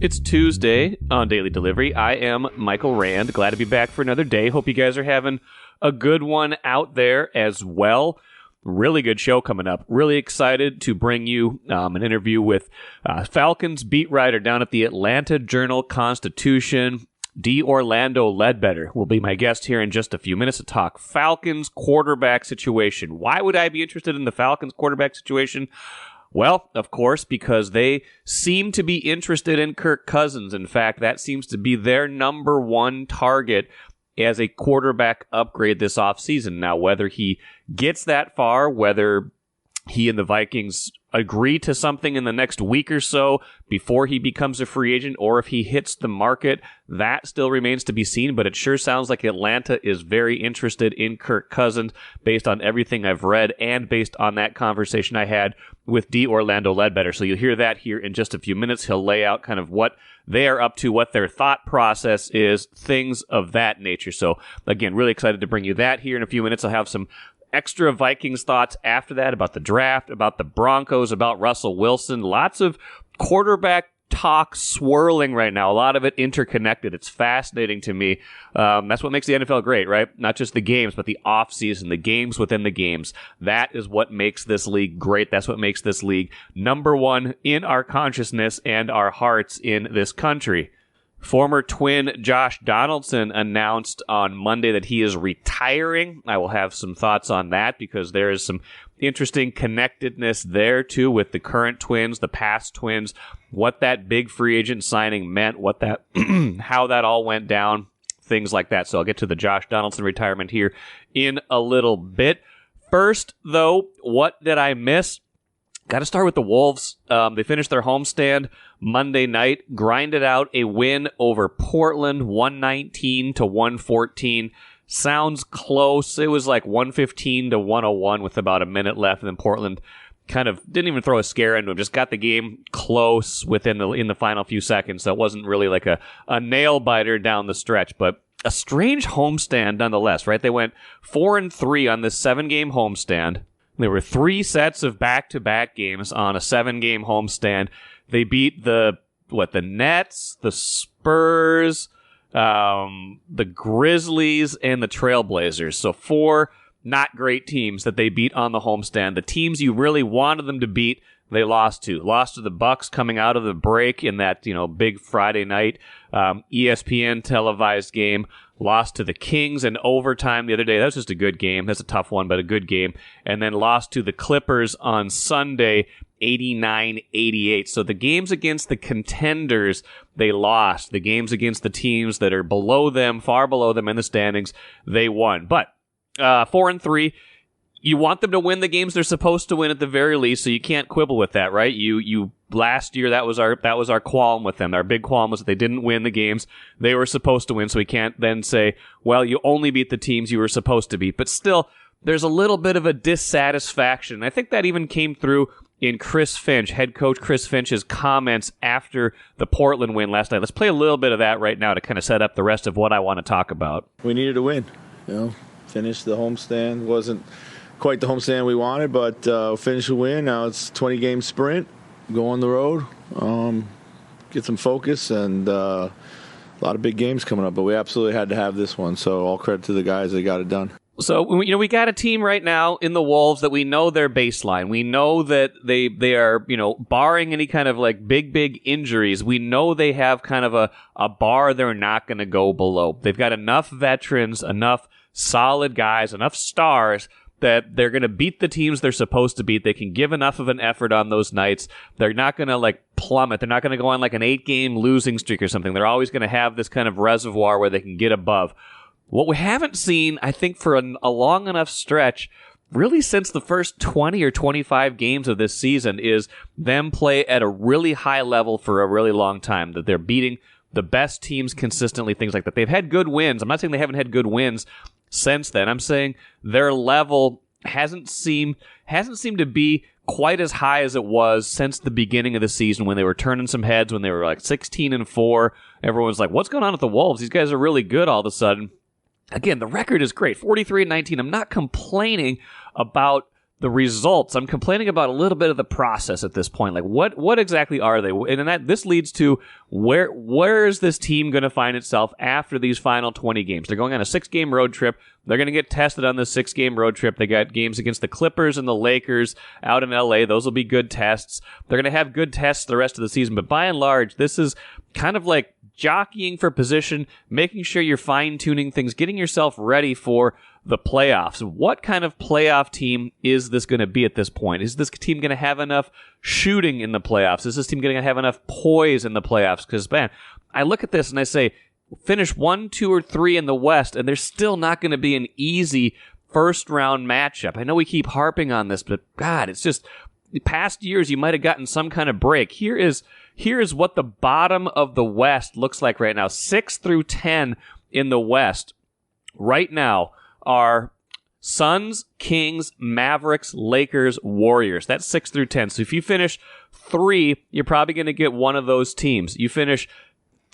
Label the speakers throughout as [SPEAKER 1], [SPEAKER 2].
[SPEAKER 1] It's Tuesday on Daily Delivery. I am Michael Rand. Glad to be back for another day. Hope you guys are having a good one out there as well. Really good show coming up. Really excited to bring you an interview with Falcons beat writer down at the Atlanta Journal-Constitution. Orlando Ledbetter will be my guest here in just a few minutes to talk Falcons quarterback situation. Why would I be interested in the Falcons quarterback situation? Well, of course, because they seem to be interested in Kirk Cousins. In fact, that seems to be their number one target as a quarterback upgrade this offseason. Now, whether he gets that far, whether he and the Vikings agree to something in the next week or so before he becomes a free agent, or if he hits the market, that still remains to be seen, but it sure sounds like Atlanta is very interested in Kirk Cousins based on everything I've read and based on that conversation I had with Orlando Ledbetter. So you'll hear that here in just a few minutes. He'll lay out kind of what they are up to, what their thought process is, things of that nature. So again, really excited to bring you that here in a few minutes. I'll have some extra Vikings thoughts after that about the draft, about the Broncos, about Russell Wilson. Lots of quarterback talk swirling right now. A lot of it interconnected. It's fascinating to me. That's what makes the NFL great, right? Not just the games, but the offseason, the games within the games. That is what makes this league great. That's what makes this league number one in our consciousness and our hearts in this country. Former Twin Josh Donaldson announced on Monday that he is retiring. I will have some thoughts on that because there is some interesting connectedness there too with the current Twins, the past Twins, what that big free agent signing meant, what that, how that all went down, things like that. So I'll get to the Josh Donaldson retirement here in a little bit. First, though, what did I miss? Got to start with the Wolves. They finished their homestand Monday night, grinded out a win over Portland, 119-114. Sounds close. It was like 115-101 with about a minute left, and then Portland kind of didn't even throw a scare into them, just got the game close in the final few seconds. So it wasn't really like a nail biter down the stretch, but a strange homestand nonetheless, right? They went 4-3 on this 7-game homestand. There were 3 sets of back-to-back games on a 7-game homestand. They beat the Nets, the Spurs, the Grizzlies, and the Trailblazers. So 4 not great teams that they beat on the homestand. The teams you really wanted them to beat, they lost to. Lost to the Bucks coming out of the break in that big Friday night ESPN televised game. Lost to the Kings in overtime the other day. That was just a good game. That's a tough one, but a good game. And then lost to the Clippers on Sunday, 89-88. So the games against the contenders, they lost. The games against the teams that are below them, far below them in the standings, they won. But 4-3, you want them to win the games they're supposed to win at the very least, so you can't quibble with that, right? You last year that was our qualm with them. Our big qualm was that they didn't win the games they were supposed to win, so we can't then say, well, you only beat the teams you were supposed to beat. But still, there's a little bit of a dissatisfaction. I think that even came through in Chris Finch, head coach Chris Finch's comments after the Portland win last night. Let's play a little bit of that right now to kind of set up the rest of what I want to talk about.
[SPEAKER 2] We needed to win. Finish the homestand. Wasn't quite the homestand we wanted, but finish a win. Now it's a 20-game sprint. Go on the road, get some focus, and a lot of big games coming up. But we absolutely had to have this one, so all credit to the guys that got it done.
[SPEAKER 1] So, we got a team right now in the Wolves that we know their baseline. We know that they are, barring any kind of like big injuries, we know they have kind of a bar they're not going to go below. They've got enough veterans, enough solid guys, enough stars that they're going to beat the teams they're supposed to beat. They can give enough of an effort on those nights. They're not going to plummet. They're not going to go on like an 8-game losing streak or something. They're always going to have this kind of reservoir where they can get above. What we haven't seen, I think, for a long enough stretch, really since the first 20 or 25 games of this season, is them play at a really high level for a really long time, that they're beating the best teams consistently, things like that. They've had good wins. I'm not saying they haven't had good wins since then. I'm saying their level hasn't seemed to be quite as high as it was since the beginning of the season, when they were turning some heads, when they were like 16-4. Everyone's like, what's going on with the Wolves? These guys are really good all of a sudden. Again, the record is great, 43-19. I'm not complaining about the results. I'm complaining about a little bit of the process at this point. Like, what exactly are they? And this leads to where is this team going to find itself after these final 20 games? They're going on a 6-game road trip. They're going to get tested on this 6-game road trip. They got games against the Clippers and the Lakers out in LA. Those will be good tests. They're going to have good tests the rest of the season. But by and large, this is kind of like jockeying for position, making sure you're fine-tuning things, getting yourself ready for the playoffs. What kind of playoff team is this going to be at this point? Is this team going to have enough shooting in the playoffs? Is this team going to have enough poise in the playoffs? Because, man, I look at this and I say, finish 1, 2, or 3 in the West, and there's still not going to be an easy first-round matchup. I know we keep harping on this, but, God, it's just, past years you might have gotten some kind of break. Here is what the bottom of the West looks like right now. 6 through 10 in the West right now are Suns, Kings, Mavericks, Lakers, Warriors. That's 6 through 10. So if you finish 3, you're probably going to get one of those teams. You finish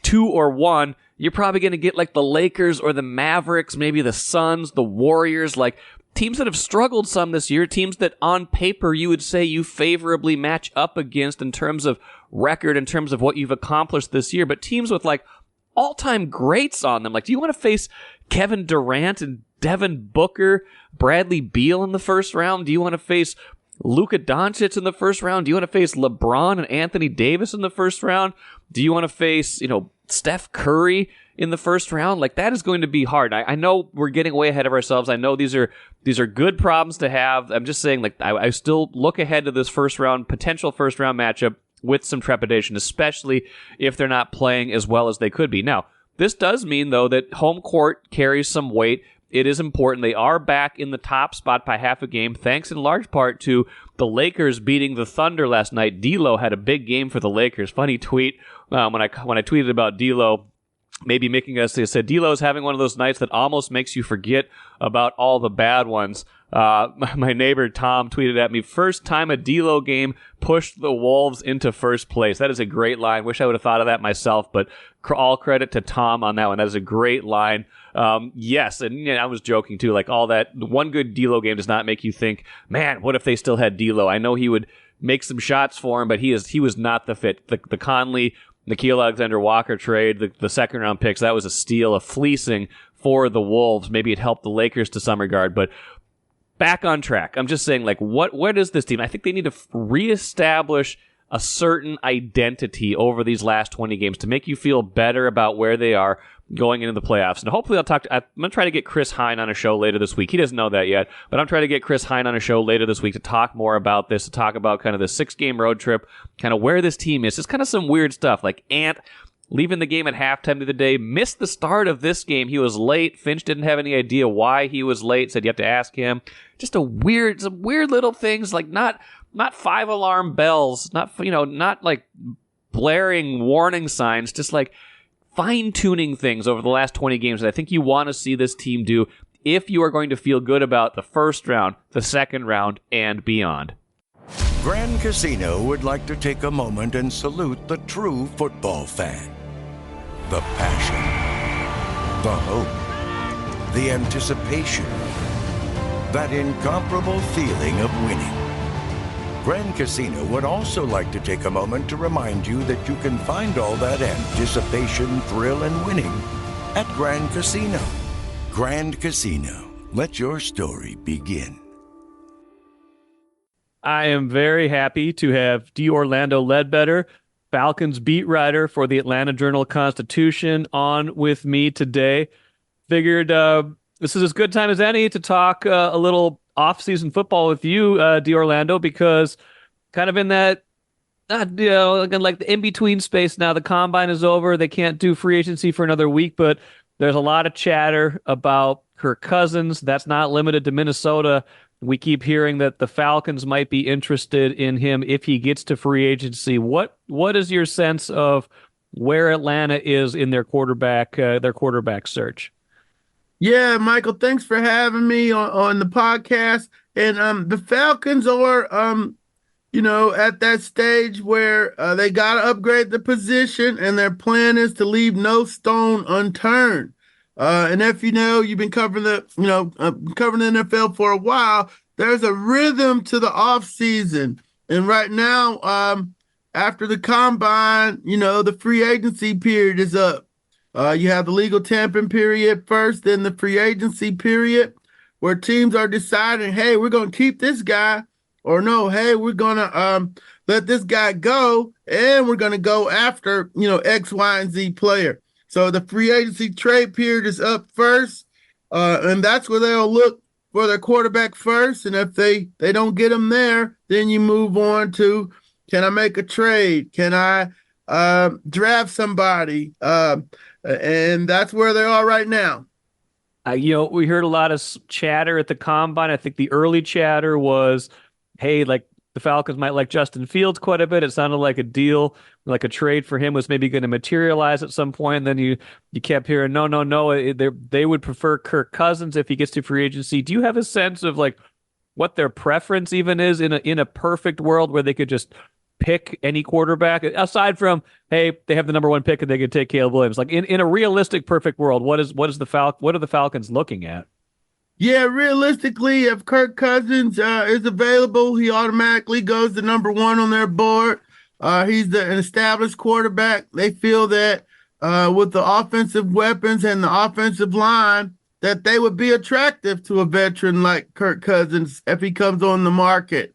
[SPEAKER 1] 2 or 1, you're probably going to get like the Lakers or the Mavericks, maybe the Suns, the Warriors, like teams that have struggled some this year, teams that on paper you would say you favorably match up against in terms of record, in terms of what you've accomplished this year, but teams with like all-time greats on them. Like, do you want to face Kevin Durant and Devin Booker, Bradley Beal in the first round? Do you want to face Luka Doncic in the first round? Do you want to face LeBron and Anthony Davis in the first round? Do you want to face, Steph Curry in the first round? Like, that is going to be hard. I know we're getting way ahead of ourselves. I know these are good problems to have. I'm just saying, like, I still look ahead to this potential first round matchup with some trepidation, especially if they're not playing as well as they could be. Now, this does mean, though, that home court carries some weight. It is important. They are back in the top spot by half a game, thanks in large part to the Lakers beating the Thunder last night. D'Lo had a big game for the Lakers. Funny tweet when I tweeted about D'Lo, maybe making us say, said D'Lo is having one of those nights that almost makes you forget about all the bad ones. My neighbor Tom tweeted at me, first time a D'Lo game pushed the Wolves into first place. That is a great line. Wish I would have thought of that myself, but all credit to Tom on that one. That is a great line. Yes, and I was joking too. Like, all that one good D'Lo game does not make you think, man, what if they still had D'Lo? I know he would make some shots for him, but he was not the fit. The Conley, Nickeil Alexander-Walker trade, the second round picks, that was a steal, a fleecing for the Wolves. Maybe it helped the Lakers to some regard, but back on track. I'm just saying, like, what is this team? I think they need to reestablish a certain identity over these last 20 games to make you feel better about where they are going into the playoffs. And hopefully I'm going to try to get Chris Hine on a show later this week. He doesn't know that yet, but I'm trying to get Chris Hine on a show later this week to talk more about this, to talk about kind of the 6-game road trip, kind of where this team is. Just kind of some weird stuff, like Ant leaving the game at halftime the other day, missed the start of this game. He was late. Finch didn't have any idea why he was late, said you have to ask him. Just some weird little things, like not 5-alarm bells, not like blaring warning signs, just like fine-tuning things over the last 20 games that I think you want to see this team do if you are going to feel good about the first round, the second round, and beyond.
[SPEAKER 3] Grand Casino would like to take a moment and salute the true football fan. The passion, the hope, the anticipation, that incomparable feeling of winning. Grand Casino would also like to take a moment to remind you that you can find all that anticipation, thrill, and winning at Grand Casino. Grand Casino, let your story begin.
[SPEAKER 1] I am very happy to have D. Orlando Ledbetter, Falcons beat writer for the Atlanta Journal-Constitution, on with me today. Figured this is as good time as any to talk a little off-season football with you, D. Orlando, because kind of in that, like the in-between space now. The combine is over. They can't do free agency for another week, but there's a lot of chatter about Kirk Cousins. That's not limited to Minnesota. We keep hearing that the Falcons might be interested in him if he gets to free agency. What is your sense of where Atlanta is in their quarterback search?
[SPEAKER 4] Yeah, Michael, thanks for having me on the podcast. And the Falcons are, at that stage where they got to upgrade the position, and their plan is to leave no stone unturned. And if you've been covering the NFL for a while, there's a rhythm to the off season. And right now, after the combine, the free agency period is up. You have the legal tampering period first, then the free agency period, where teams are deciding, hey, we're going to keep this guy, or no, hey, we're going to let this guy go, and we're going to go after, X, Y, and Z player. So the free agency trade period is up first, and that's where they'll look for their quarterback first. And if they don't get him there, then you move on to, can I make a trade? Can I draft somebody? And that's where they are right now.
[SPEAKER 1] We heard a lot of chatter at the combine. I think the early chatter was, hey, like the Falcons might like Justin Fields quite a bit. It sounded like a deal, like a trade for him was maybe going to materialize at some point. And then you kept hearing, no. They would prefer Kirk Cousins if he gets to free agency. Do you have a sense of like what their preference even is in a perfect world where they could just pick any quarterback aside from, hey, they have the number one pick and they can take Caleb Williams? Like in a realistic perfect world, what are the Falcons looking at?
[SPEAKER 4] Yeah, realistically, if Kirk Cousins is available, he automatically goes to number one on their board. He's an established quarterback. They feel that with the offensive weapons and the offensive line, that they would be attractive to a veteran like Kirk Cousins if he comes on the market.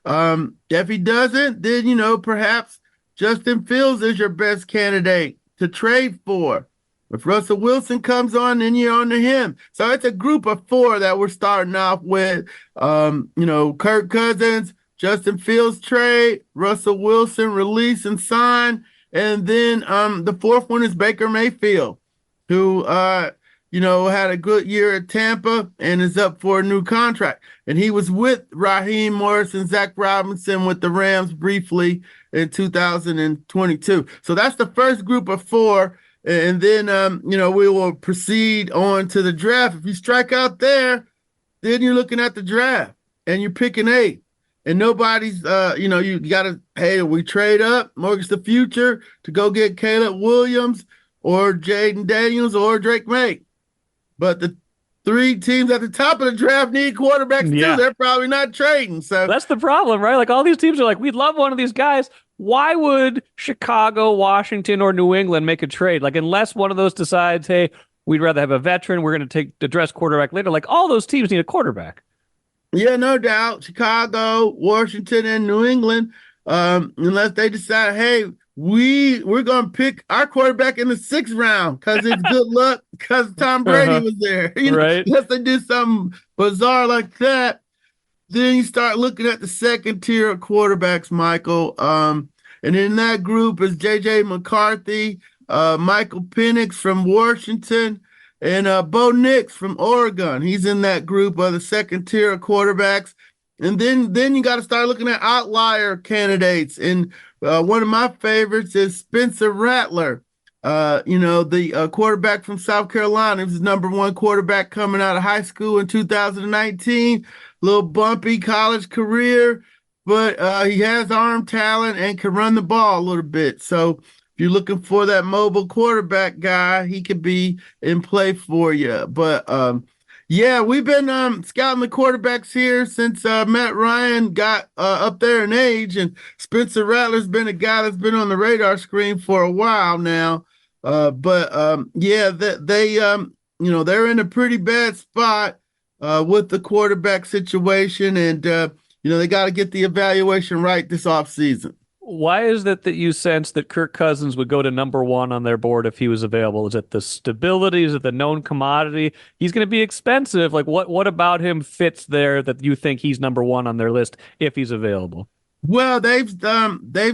[SPEAKER 4] If he doesn't, then, perhaps Justin Fields is your best candidate to trade for. If Russell Wilson comes on, then you're on to him. So it's a group of four that we're starting off with. Kirk Cousins, Justin Fields trade, Russell Wilson release and sign, and then the fourth one is Baker Mayfield, who had a good year at Tampa and is up for a new contract. And he was with Raheem Morris and Zach Robinson with the Rams briefly in 2022. So that's the first group of four. And then, we will proceed on to the draft. If you strike out there, then you're looking at the draft and you're picking 8. And nobody's, you got to, hey, we trade up, mortgage the future to go get Caleb Williams or Jaden Daniels or Drake May. But the 3 teams at the top of the draft need quarterbacks too. They're probably not trading. So
[SPEAKER 1] that's the problem, right? Like all these teams are like, we'd love one of these guys. Why would Chicago, Washington, or New England make a trade? Like, unless one of those decides, hey, we'd rather have a veteran, we're going to address quarterback later. Like, all those teams need a quarterback.
[SPEAKER 4] Yeah, no doubt. Chicago, Washington, and New England, unless they decide, hey, we're going to pick our quarterback in the 6th round because it's good luck because Tom Brady was there.
[SPEAKER 1] Right.
[SPEAKER 4] Unless they do something bizarre like that, then you start looking at the second tier of quarterbacks, Michael. And in that group is J.J. McCarthy, Michael Penix from Washington, and Bo Nix from Oregon. He's in that group of the second tier of quarterbacks. And then you got to start looking at outlier candidates. And one of my favorites is Spencer Rattler, the quarterback from South Carolina. He was the number 1 quarterback coming out of high school in 2019. Little bumpy college career, but he has arm talent and can run the ball a little bit. So if you're looking for that mobile quarterback guy, he could be in play for you. But we've been scouting the quarterbacks here since Matt Ryan got up there in age, and Spencer Rattler's been a guy that's been on the radar screen for a while now. They're in a pretty bad spot with the quarterback situation, and they got to get the evaluation right this offseason.
[SPEAKER 1] Why is it that you sense that Kirk Cousins would go to number 1 on their board if he was available? Is it the stability? Is it the known commodity? He's going to be expensive. Like what about him fits there that you think he's number 1 on their list if he's available?
[SPEAKER 4] Well, they've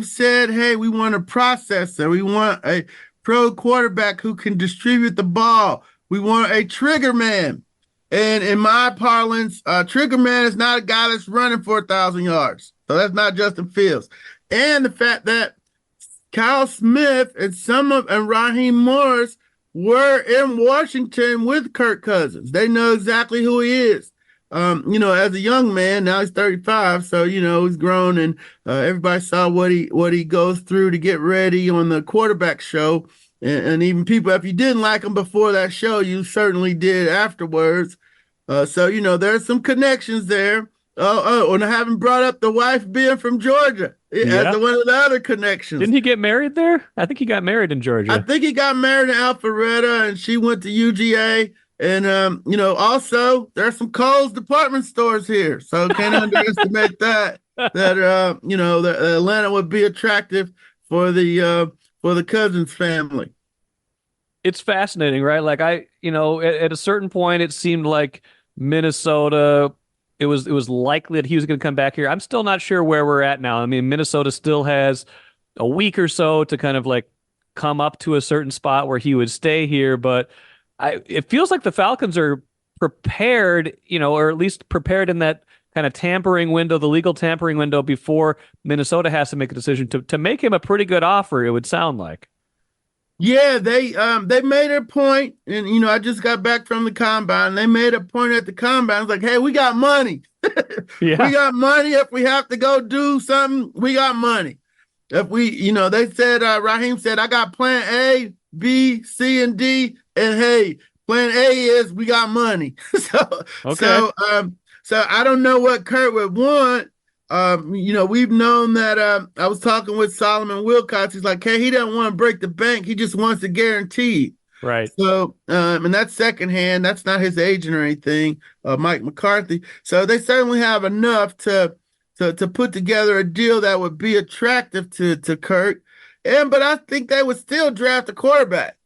[SPEAKER 4] said, hey, we want a processor. We want a pro quarterback who can distribute the ball. We want a trigger man. And in my parlance, trigger man is not a guy that's running for 1,000 yards. So that's not Justin Fields. And the fact that Kyle Smith and Raheem Morris were in Washington with Kirk Cousins. They know exactly who he is. As a young man, now he's 35, so he's grown, and everybody saw what he goes through to get ready on the quarterback show. And even people, if you didn't like him before that show, you certainly did afterwards. So there's some connections there. And I haven't brought up the wife being from Georgia as one of the other connections.
[SPEAKER 1] Didn't he get married there? I think he got married in Georgia.
[SPEAKER 4] I think he got married in Alpharetta, and she went to UGA. And, also there's some Kohl's department stores here. So can't underestimate that Atlanta would be attractive for the Cousins family.
[SPEAKER 1] It's fascinating, right? Like at a certain point, it seemed like Minnesota, it was likely that he was going to come back here. I'm still not sure where we're at now. I mean, Minnesota still has a week or so to kind of like come up to a certain spot where he would stay here, but it feels like the Falcons are prepared, or at least prepared in that kind of tampering window, the legal tampering window, before Minnesota has to make a decision to make him a pretty good offer, it would sound like.
[SPEAKER 4] Yeah, they made a point, and I just got back from the combine. They made a point at the combine. It's like, hey, we got money.
[SPEAKER 1] Yeah.
[SPEAKER 4] We got money. If we have to go do something, we got money. If we, they said, Raheem said, I got plan A, B, C, and D, and hey, plan A is we got money. So I don't know what Kurt would want. We've known that. I was talking with Solomon Wilcox. He's like, hey, he doesn't want to break the bank. He just wants to guarantee.
[SPEAKER 1] Right.
[SPEAKER 4] So, and that's secondhand. That's not his agent or anything, Mike McCarthy. So they certainly have enough to put together a deal that would be attractive to Kirk. But I think they would still draft a quarterback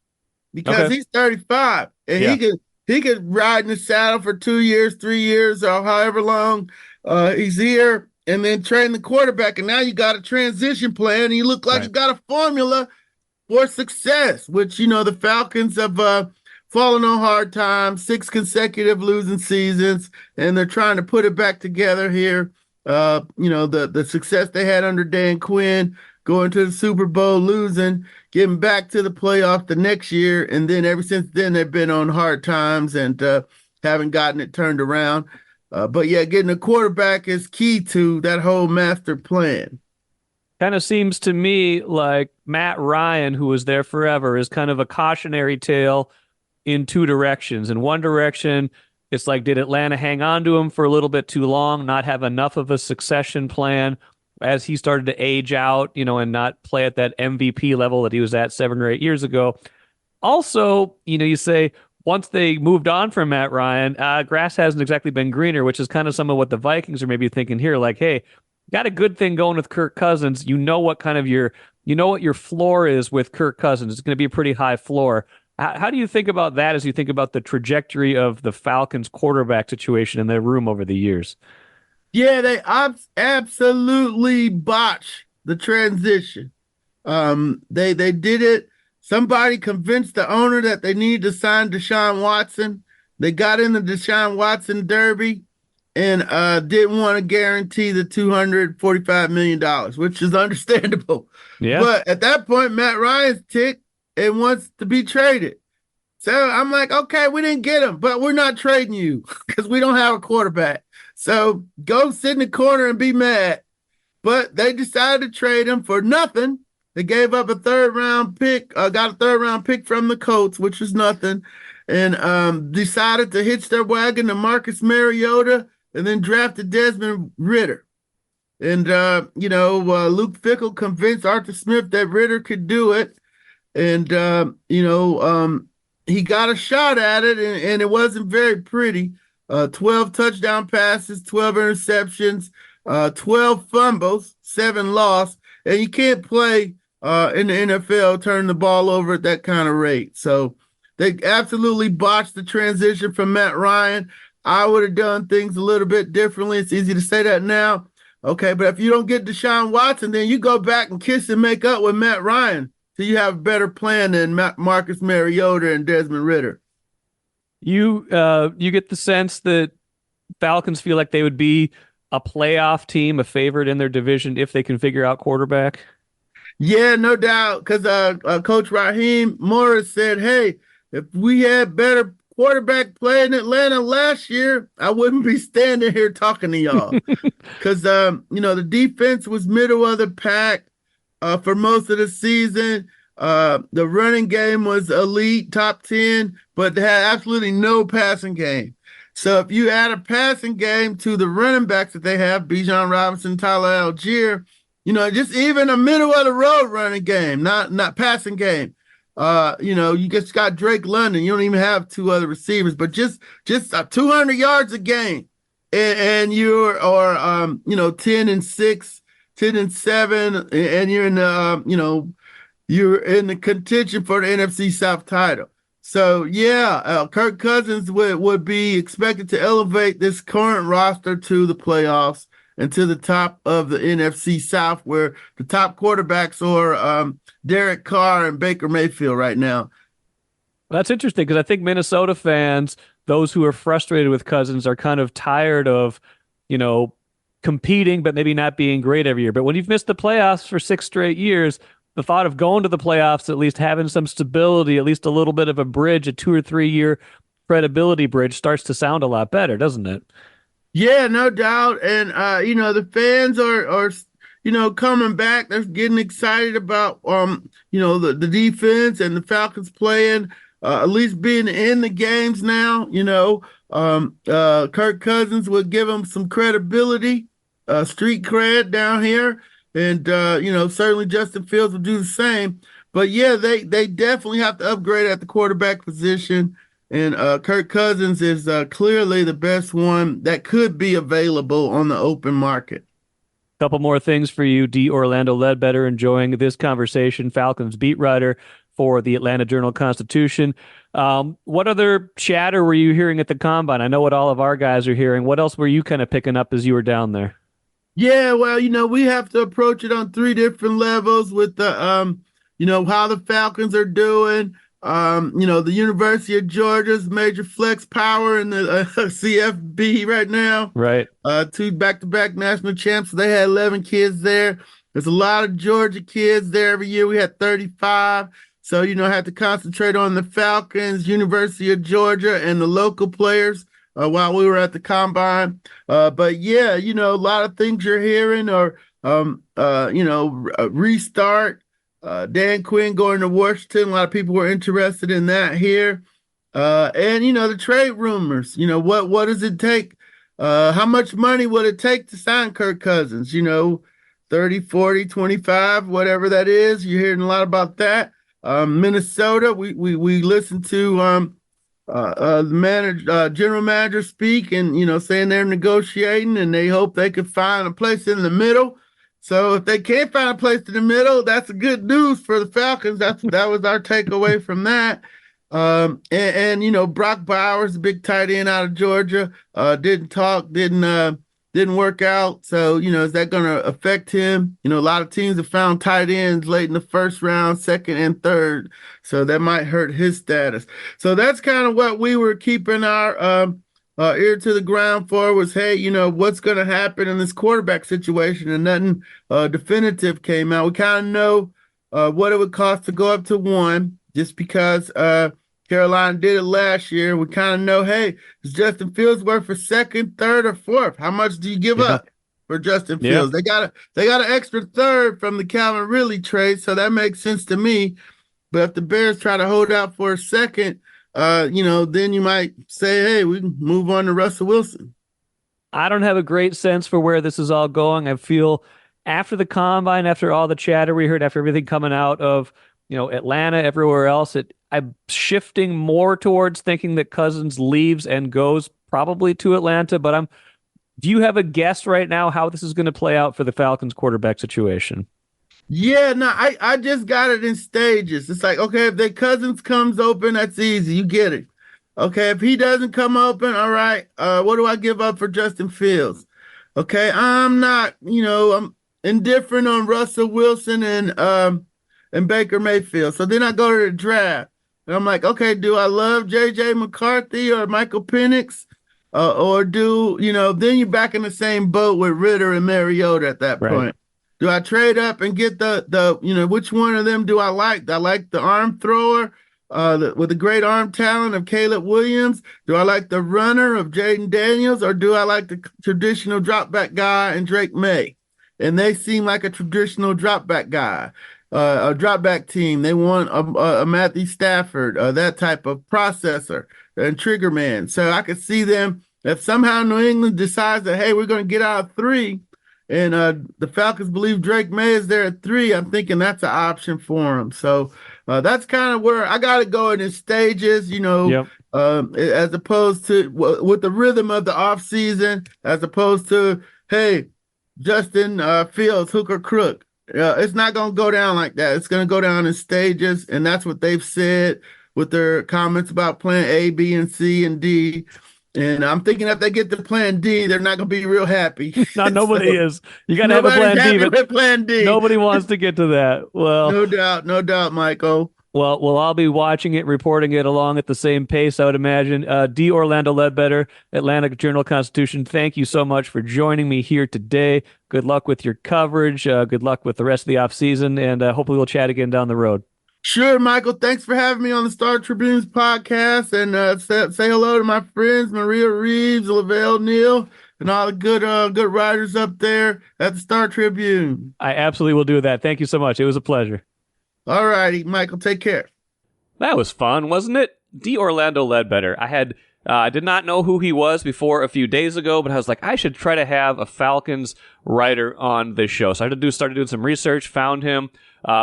[SPEAKER 4] because he's 35 and he could ride in the saddle for 2 years, 3 years, or however long he's here, and then train the quarterback. And now you got a transition plan, and you look like you got a formula for success, which, the Falcons have fallen on hard times, 6 consecutive losing seasons, and they're trying to put it back together here. The success they had under Dan Quinn, going to the Super Bowl, losing, getting back to the playoff the next year, and then ever since then they've been on hard times and haven't gotten it turned around. But yeah, getting a quarterback is key to that whole master plan.
[SPEAKER 1] Kind of seems to me like Matt Ryan, who was there forever, is kind of a cautionary tale in two directions. In one direction, it's like, did Atlanta hang on to him for a little bit too long, not have enough of a succession plan as he started to age out, and not play at that MVP level that he was at 7 or 8 years ago? Also, you say once they moved on from Matt Ryan, grass hasn't exactly been greener, which is kind of some of what the Vikings are maybe thinking here. Like, hey, got a good thing going with Kirk Cousins. What your floor is with Kirk Cousins. It's going to be a pretty high floor. How do you think about that as you think about the trajectory of the Falcons quarterback situation in their room over the years?
[SPEAKER 4] Yeah, they absolutely botched the transition. They did it. Somebody convinced the owner that they needed to sign Deshaun Watson. They got in the Deshaun Watson derby and didn't want to guarantee the $245 million, which is understandable.
[SPEAKER 1] Yeah.
[SPEAKER 4] But at that point, Matt Ryan's ticked and wants to be traded. So I'm like, okay, we didn't get him, but we're not trading you because we don't have a quarterback. So go sit in the corner and be mad. But they decided to trade him for nothing. They gave up a third-round pick, got a third-round pick from the Colts, which was nothing, and decided to hitch their wagon to Marcus Mariota and then drafted Desmond Ridder. And, Luke Fickell convinced Arthur Smith that Ridder could do it. And, he got a shot at it, and it wasn't very pretty. 12 touchdown passes, 12 interceptions, 12 fumbles, 7 lost. And you can't play in the NFL turning the ball over at that kind of rate. So they absolutely botched the transition from Matt Ryan. I would have done things a little bit differently. It's easy to say that now. Okay, but if you don't get Deshaun Watson, then you go back and kiss and make up with Matt Ryan. So you have a better plan than Marcus Mariota and Desmond Ridder.
[SPEAKER 1] You get the sense that Falcons feel like they would be a playoff team, a favorite in their division if they can figure out quarterback?
[SPEAKER 4] Yeah, no doubt. Because Coach Raheem Morris said, hey, if we had better quarterback play in Atlanta last year, I wouldn't be standing here talking to y'all. Because, the defense was middle of the pack for most of the season. The running game was elite, top 10, but they had absolutely no passing game. So if you add a passing game to the running backs that they have, Bijan Robinson, Tyler Algier, just even a middle of the road running game, not passing game. You just got Drake London. You don't even have two other receivers, but just 200 yards a game, and you're 10-6, 10-7, and you're in the you're in the contention for the NFC South title. So yeah, Kirk Cousins would be expected to elevate this current roster to the playoffs and to the top of the NFC South, where the top quarterbacks are Derek Carr and Baker Mayfield right now.
[SPEAKER 1] Well, that's interesting because I think Minnesota fans, those who are frustrated with Cousins, are kind of tired of, competing but maybe not being great every year. But when you've missed the playoffs for 6 straight years, the thought of going to the playoffs, at least having some stability, at least a little bit of a bridge, a 2 or 3 year credibility bridge, starts to sound a lot better, doesn't it?
[SPEAKER 4] Yeah, no doubt. And, the fans are coming back. They're getting excited about, the defense and the Falcons playing, at least being in the games now. Kirk Cousins would give them some credibility, street cred down here. And, certainly Justin Fields will do the same. But, yeah, they definitely have to upgrade at the quarterback position. And Kirk Cousins is clearly the best one that could be available on the open market.
[SPEAKER 1] Couple more things for you, D. Orlando Ledbetter, enjoying this conversation, Falcons beat writer for the Atlanta Journal-Constitution. What other chatter were you hearing at the Combine? I know what all of our guys are hearing. What else were you kind of picking up as you were down there?
[SPEAKER 4] Yeah, well, we have to approach it on 3 different levels with the, how the Falcons are doing. The University of Georgia's major flex power in the CFB right now.
[SPEAKER 1] Right.
[SPEAKER 4] 2 back-to-back national champs. So they had 11 kids there. There's a lot of Georgia kids there every year. We had 35. So, had to concentrate on the Falcons, University of Georgia, and the local players while we were at the Combine. But yeah, a lot of things you're hearing are, restart. Dan Quinn going to Washington. A lot of people were interested in that here. And, the trade rumors, what does it take? How much money would it take to sign Kirk Cousins? 30, 40, 25, whatever that is. You're hearing a lot about that. Minnesota, we listened to the general manager speak and, saying they're negotiating and they hope they could find a place in the middle. So if they can't find a place in the middle, that's good news for the Falcons. That was our takeaway from that. Brock Bowers, the big tight end out of Georgia, didn't work out. So, is that going to affect him? A lot of teams have found tight ends late in the first round, second and third. So that might hurt his status. So that's kind of what we were keeping our ear to the ground for was, hey, what's going to happen in this quarterback situation, and nothing definitive came out. We kind of know what it would cost to go up to 1 just because Carolina did it last year. We kind of know, hey, is Justin Fields worth for 2nd, 3rd, or 4th? How much do you give up for Justin Fields? They got an extra 3rd from the Calvin Ridley trade, so that makes sense to me. But if the Bears try to hold out for a 2nd, then you might say, hey, we can move on to Russell Wilson.
[SPEAKER 1] I don't have a great sense for where this is all going. I feel after the Combine, after all the chatter we heard, after everything coming out of, Atlanta, everywhere else, I'm shifting more towards thinking that Cousins leaves and goes probably to Atlanta. But do you have a guess right now how this is going to play out for the Falcons quarterback situation?
[SPEAKER 4] Yeah, no, I just got it in stages. It's like, okay, if the Cousins comes open, that's easy. You get it. Okay, if he doesn't come open, all right, what do I give up for Justin Fields? Okay, I'm not, I'm indifferent on Russell Wilson and Baker Mayfield. So then I go to the draft. And I'm like, okay, do I love J.J. McCarthy or Michael Penix? Or then you're back in the same boat with Ritter and Mariota at that point. Do I trade up and get the which one of them do I like? Do I like the arm thrower with the great arm talent of Caleb Williams? Do I like the runner of Jaden Daniels? Or do I like the traditional drop back guy and Drake May? And they seem like a traditional drop back guy. a drop back team. They want a Matthew Stafford, that type of processor and trigger man. So I could see them if somehow New England decides that, hey, we're going to get out of 3, and the Falcons believe Drake May is there at 3. I'm thinking that's an option for them. So that's kind of where I got it going in stages,
[SPEAKER 1] Yep.
[SPEAKER 4] As opposed to with the rhythm of the offseason, as opposed to, hey, Justin Fields, hook or crook. It's not going to go down like that. It's going to go down in stages, and that's what they've said with their comments about plan A, B, and C, and D. And I'm thinking if they get to plan D, they're not going to be real happy.
[SPEAKER 1] No, nobody is. You got to have a plan D.
[SPEAKER 4] But plan D.
[SPEAKER 1] Nobody wants to get to that. Well,
[SPEAKER 4] no doubt, Michael.
[SPEAKER 1] Well, we'll all be watching it, reporting it along at the same pace, I would imagine. D. Orlando Ledbetter, Atlantic Journal-Constitution, thank you so much for joining me here today. Good luck with your coverage. Good luck with the rest of the offseason, and hopefully we'll chat again down the road.
[SPEAKER 4] Sure, Michael. Thanks for having me on the Star Tribune's podcast, and say hello to my friends, Maria Reeves, Lavelle Neal, and all the good writers up there at the Star Tribune.
[SPEAKER 1] I absolutely will do that. Thank you so much. It was a pleasure.
[SPEAKER 4] All righty, Michael, take care.
[SPEAKER 1] That was fun, wasn't it? D. Orlando Ledbetter. I did not know who he was before a few days ago, but I was like, I should try to have a Falcons writer on this show. So I started doing some research, found him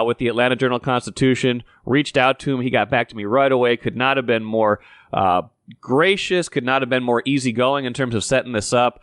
[SPEAKER 1] with the Atlanta Journal-Constitution, reached out to him. He got back to me right away. Could not have been more gracious, could not have been more easygoing in terms of setting this up.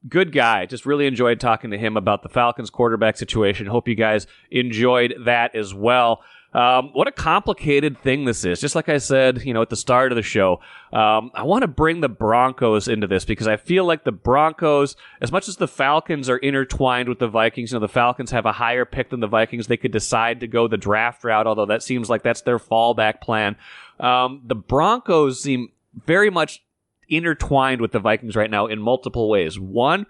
[SPEAKER 1] Good guy. Just really enjoyed talking to him about the Falcons quarterback situation. Hope you guys enjoyed that as well. What a complicated thing this is. Just like I said, at the start of the show, I want to bring the Broncos into this because I feel like the Broncos, as much as the Falcons are intertwined with the Vikings, the Falcons have a higher pick than the Vikings. They could decide to go the draft route, although that seems like that's their fallback plan. The Broncos seem very much intertwined with the Vikings right now in multiple ways. One,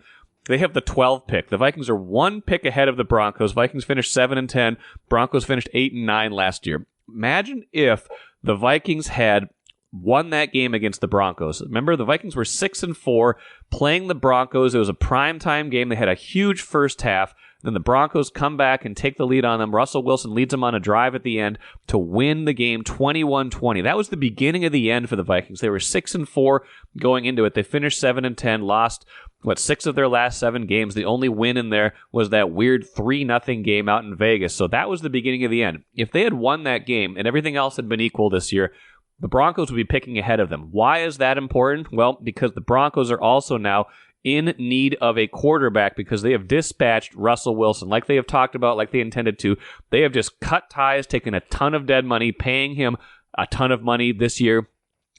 [SPEAKER 1] they have the 12 pick. The Vikings are 1 pick ahead of the Broncos. Vikings finished 7-10. Broncos finished 8-9 last year. Imagine if the Vikings had won that game against the Broncos. Remember, the Vikings were 6-4 playing the Broncos. It was a primetime game. They had a huge first half. Then the Broncos come back and take the lead on them. Russell Wilson leads them on a drive at the end to win the game 21-20. That was the beginning of the end for the Vikings. They were 6-4 going into it. They finished 7-10, lost 6 of their last 7 games. The only win in there was that weird 3-0 game out in Vegas. So that was the beginning of the end. If they had won that game and everything else had been equal this year, the Broncos would be picking ahead of them. Why is that important? Well, because the Broncos are also now in need of a quarterback because they have dispatched Russell Wilson like they have talked about, like they intended to. They have just cut ties, taken a ton of dead money, paying him a ton of money this year,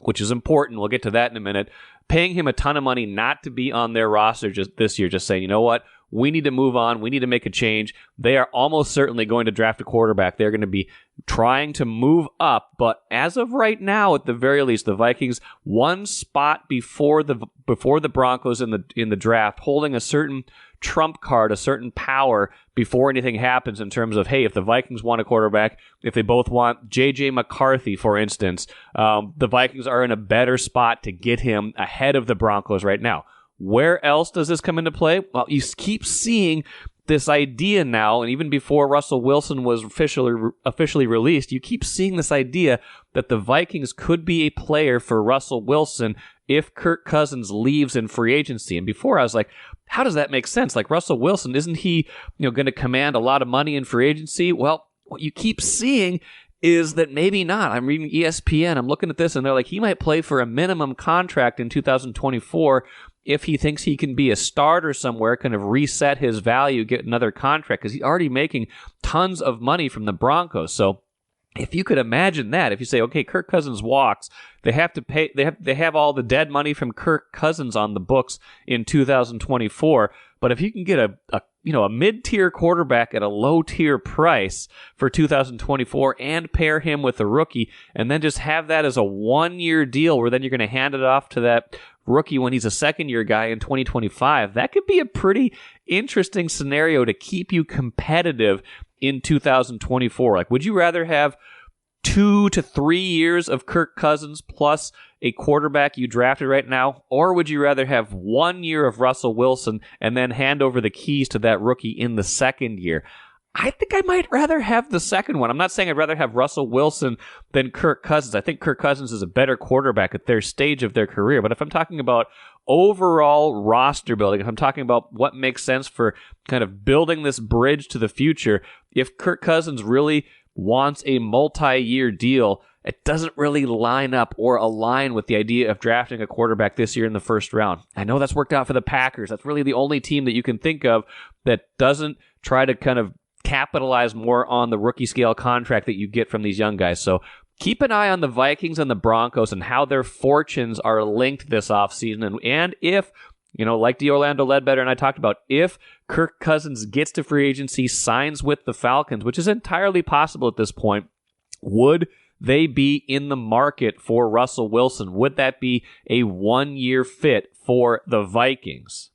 [SPEAKER 1] which is important. We'll get to that in a minute. Paying him a ton of money not to be on their roster just this year, just saying, you know what? We need to move on. We need to make a change. They are almost certainly going to draft a quarterback. They're going to be trying to move up. But as of right now, at the very least, the Vikings 1 spot before the Broncos in the draft, holding a certain trump card, a certain power before anything happens in terms of, hey, if the Vikings want a quarterback, if they both want J.J. McCarthy, for instance, the Vikings are in a better spot to get him ahead of the Broncos right now. Where else does this come into play? Well, you keep seeing this idea now, and even before Russell Wilson was officially released, you keep seeing this idea that the Vikings could be a player for Russell Wilson if Kirk Cousins leaves in free agency. And before I was like, how does that make sense? Like Russell Wilson, isn't he going to command a lot of money in free agency? Well, what you keep seeing is that maybe not. I'm reading ESPN, I'm looking at this, and they're like, he might play for a minimum contract in 2024 if he thinks he can be a starter somewhere, kind of reset his value, get another contract, because he's already making tons of money from the Broncos. So if you could imagine that, if you say, okay, Kirk Cousins walks, they have to pay, they have all the dead money from Kirk Cousins on the books in 2024. But if you can get a mid-tier quarterback at a low-tier price for 2024 and pair him with a rookie, and then just have that as a 1-year deal where then you're going to hand it off to that rookie when he's a second-year guy in 2025, that could be a pretty interesting scenario to keep you competitive in 2024. Like, would you rather have 2 to 3 years of Kirk Cousins plus a quarterback you drafted right now, or would you rather have 1 year of Russell Wilson and then hand over the keys to that rookie in the second year? I think I might rather have the second one. I'm not saying I'd rather have Russell Wilson than Kirk Cousins. I think Kirk Cousins is a better quarterback at their stage of their career. But if I'm talking about overall roster building, if I'm talking about what makes sense for kind of building this bridge to the future, if Kirk Cousins really wants a multi-year deal, it doesn't really line up or align with the idea of drafting a quarterback this year in the first round. I know that's worked out for the Packers. That's really the only team that you can think of that doesn't try to kind of capitalize more on the rookie scale contract that you get from these young guys. So keep an eye on the Vikings and the Broncos and how their fortunes are linked this offseason. And if, like the Orlando Ledbetter and I talked about, if Kirk Cousins gets to free agency, signs with the Falcons, which is entirely possible at this point, would they be in the market for Russell Wilson? Would that be a one-year fit for the Vikings?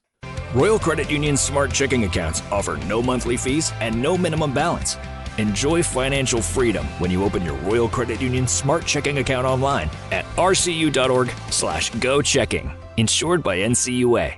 [SPEAKER 5] Royal Credit Union's Smart Checking accounts offer no monthly fees and no minimum balance. Enjoy financial freedom when you open your Royal Credit Union Smart Checking account online at rcu.org/go-checking. Insured by NCUA.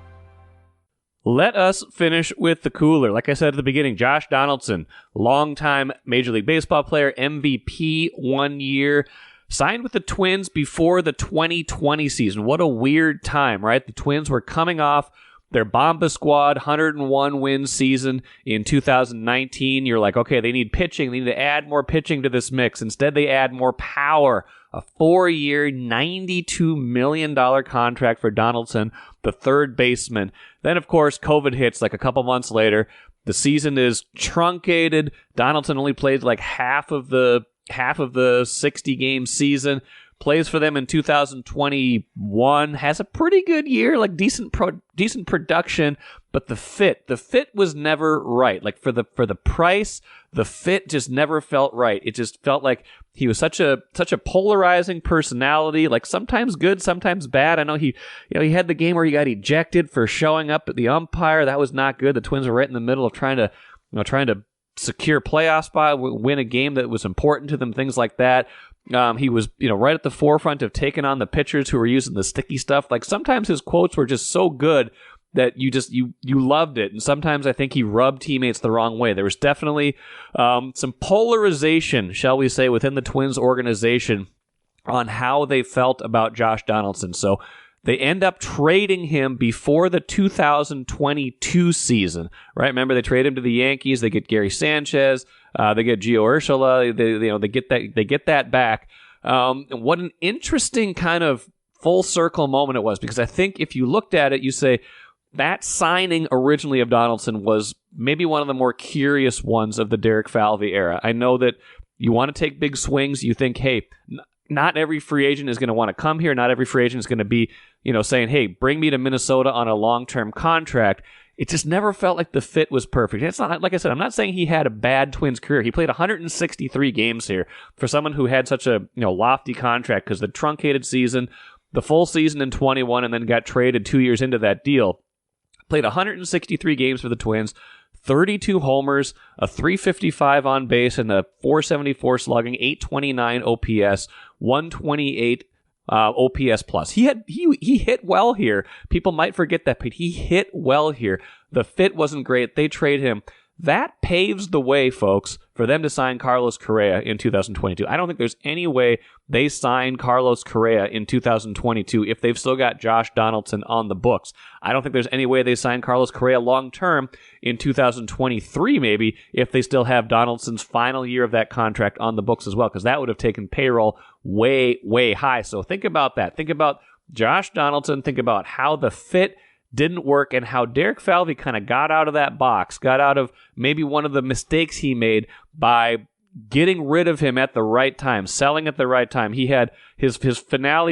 [SPEAKER 1] Let us finish with the cooler. Like I said at the beginning, Josh Donaldson, longtime Major League Baseball player, MVP 1 year, signed with the Twins before the 2020 season. What a weird time, right? The Twins were coming off their Bomba Squad 101 win season in 2019. You're like, okay, they need pitching. They need to add more pitching to this mix. Instead, they add more power. A 4-year, $92 million contract for Donaldson, the third baseman. Then, of course, COVID hits like a couple months later. The season is truncated. Donaldson only played like half of the 60-game season. Plays for them in 2021, has a pretty good year, like decent production, but the fit was never right. Like for the price, the fit just never felt right. It just felt like he was such a polarizing personality, like sometimes good, sometimes bad. I know he had the game where he got ejected for showing up at the umpire. That was not good. The Twins were right in the middle of trying to secure playoff spot, win a game that was important to them, things like that. He was, right at the forefront of taking on the pitchers who were using the sticky stuff. Like sometimes his quotes were just so good that you loved it. And sometimes I think he rubbed teammates the wrong way. There was definitely some polarization, shall we say, within the Twins organization on how they felt about Josh Donaldson. So they end up trading him before the 2022 season, right? Remember, they trade him to the Yankees. They get Gary Sanchez. They get Gio Urshela. They get that back. What an interesting kind of full circle moment it was, because I think if you looked at it, you say that signing originally of Donaldson was maybe one of the more curious ones of the Derek Falvey era. I know that you want to take big swings. You think, hey, not every free agent is going to want to come here. Not every free agent is going to be, saying, hey, bring me to Minnesota on a long-term contract. It just never felt like the fit was perfect. It's not, like I said, I'm not saying he had a bad Twins career. He played 163 games here for someone who had such a lofty contract, because the truncated season, the full season in 21, and then got traded 2 years into that deal. Played 163 games for the Twins, 32 homers, a 355 on base, and a 474 slugging, 829 OPS, 128 OPS plus. He hit well here. People might forget that, but he hit well here. The fit wasn't great. They trade him. That paves the way, folks, for them to sign Carlos Correa in 2022. I don't think there's any way they sign Carlos Correa in 2022 if they've still got Josh Donaldson on the books. I don't think there's any way they sign Carlos Correa long-term in 2023, maybe, if they still have Donaldson's final year of that contract on the books as well, because that would have taken payroll way, way high. So think about that. Think about Josh Donaldson. Think about how the fit didn't work and how Derek Falvey kind of got out of that box, got out of maybe one of the mistakes he made by getting rid of him at the right time, selling at the right time. He had his final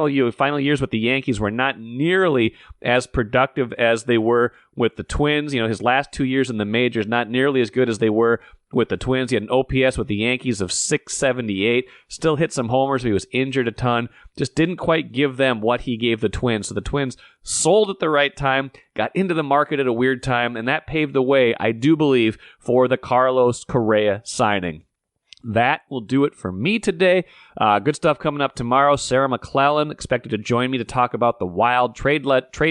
[SPEAKER 1] years with the Yankees were not nearly as productive as they were with the Twins. His last 2 years in the majors, not nearly as good as they were with the Twins. He had an OPS with the Yankees of 678, still hit some homers, but he was injured a ton. Just didn't quite give them what he gave the Twins. So the Twins sold at the right time, got into the market at a weird time, and that paved the way, I do believe, for the Carlos Correa signing. That will do it for me today. Good stuff coming up tomorrow. Sarah McClellan expected to join me to talk about the Wild trade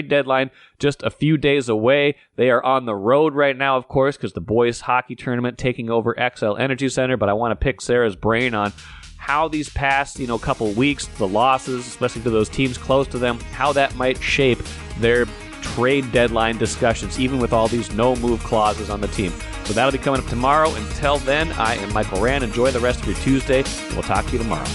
[SPEAKER 1] deadline just a few days away. They are on the road right now, of course, because the boys hockey tournament taking over XL Energy Center, but I want to pick Sarah's brain on how these past, couple weeks, the losses, especially to those teams close to them, how that might shape their trade deadline discussions, even with all these no-move clauses on the team. So that'll be coming up tomorrow. Until then, I am Michael Rand. Enjoy the rest of your Tuesday. We'll talk to you tomorrow.